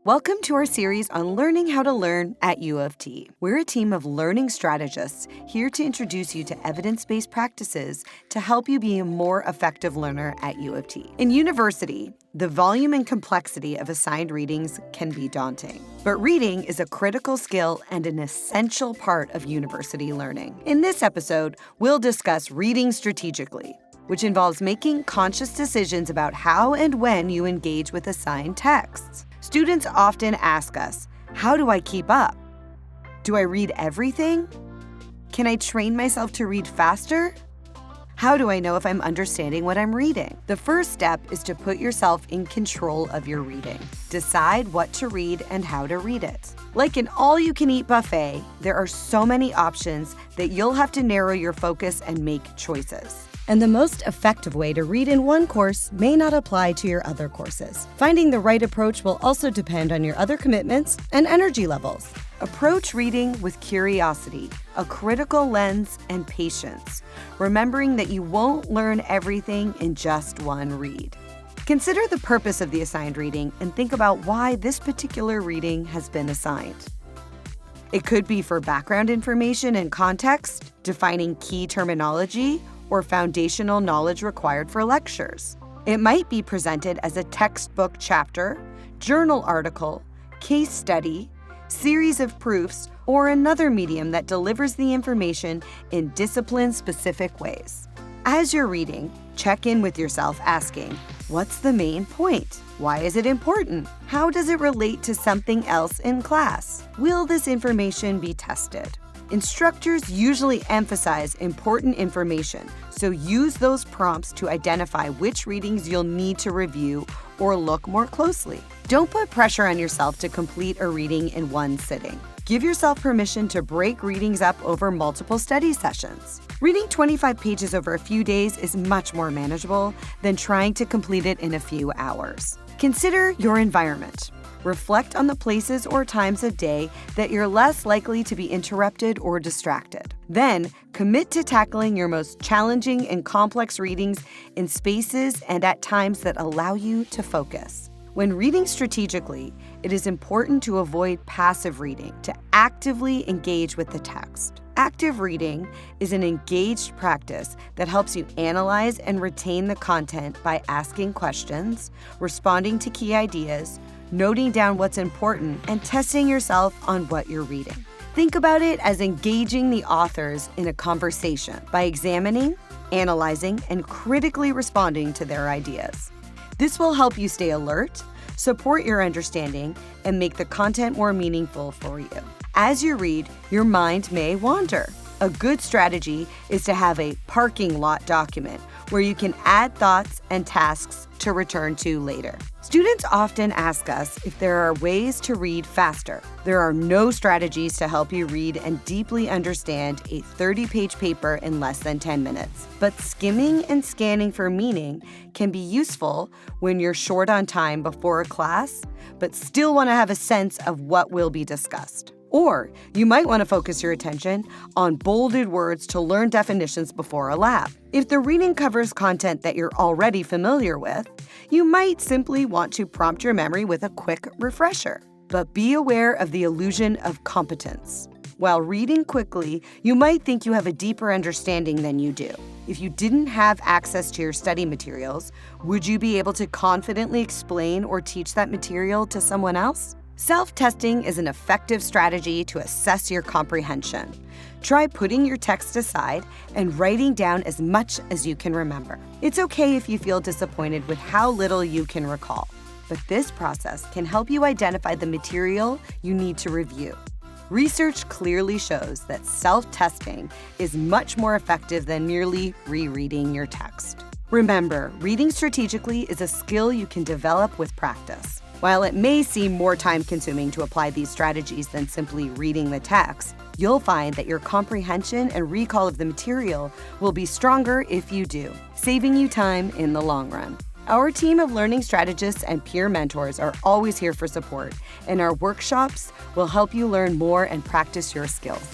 Welcome to our series on learning how to learn at UofT. We're a team of learning strategists here to introduce you to evidence-based practices to help you be a more effective learner at UofT. In university, the volume and complexity of assigned readings can be daunting. But reading is a critical skill and an essential part of university learning. In this episode, we'll discuss reading strategically, which involves making conscious decisions about how and when you engage with assigned texts. Students often ask us, how do I keep up? Do I read everything? Can I train myself to read faster? How do I know if I'm understanding what I'm reading? The first step is to put yourself in control of your reading. Decide what to read and how to read it. Like an all-you-can-eat buffet, there are so many options that you'll have to narrow your focus and make choices. And the most effective way to read in one course may not apply to your other courses. Finding the right approach will also depend on your other commitments and energy levels. Approach reading with curiosity, a critical lens, and patience, remembering that you won't learn everything in just one read. Consider the purpose of the assigned reading and think about why this particular reading has been assigned. It could be for background information and context, defining key terminology, or foundational knowledge required for lectures. It might be presented as a textbook chapter, journal article, case study, series of proofs, or another medium that delivers the information in discipline-specific ways. As you're reading, check in with yourself asking, what's the main point? Why is it important? How does it relate to something else in class? Will this information be tested? Instructors usually emphasize important information, so use those prompts to identify which readings you'll need to review or look more closely. Don't put pressure on yourself to complete a reading in one sitting. Give yourself permission to break readings up over multiple study sessions. Reading 25 pages over a few days is much more manageable than trying to complete it in a few hours. Consider your environment. Reflect on the places or times of day that you're less likely to be interrupted or distracted. Then, commit to tackling your most challenging and complex readings in spaces and at times that allow you to focus. When reading strategically, it is important to avoid passive reading, to actively engage with the text. Active reading is an engaged practice that helps you analyze and retain the content by asking questions, responding to key ideas, noting down what's important, and testing yourself on what you're reading. Think about it as engaging the authors in a conversation by examining, analyzing, and critically responding to their ideas. This will help you stay alert, support your understanding, and make the content more meaningful for you. As you read, your mind may wander. A good strategy is to have a parking lot document where you can add thoughts and tasks to return to later. Students often ask us if there are ways to read faster. There are no strategies to help you read and deeply understand a 30-page paper in less than 10 minutes. But skimming and scanning for meaning can be useful when you're short on time before a class, but still want to have a sense of what will be discussed. Or you might want to focus your attention on bolded words to learn definitions before a lab. If the reading covers content that you're already familiar with, you might simply want to prompt your memory with a quick refresher. But be aware of the illusion of competence. While reading quickly, you might think you have a deeper understanding than you do. If you didn't have access to your study materials, would you be able to confidently explain or teach that material to someone else? Self-testing is an effective strategy to assess your comprehension. Try putting your text aside and writing down as much as you can remember. It's okay if you feel disappointed with how little you can recall, but this process can help you identify the material you need to review. Research clearly shows that self-testing is much more effective than merely rereading your text. Remember, reading strategically is a skill you can develop with practice. While it may seem more time-consuming to apply these strategies than simply reading the text, you'll find that your comprehension and recall of the material will be stronger if you do, saving you time in the long run. Our team of learning strategists and peer mentors are always here for support, and our workshops will help you learn more and practice your skills.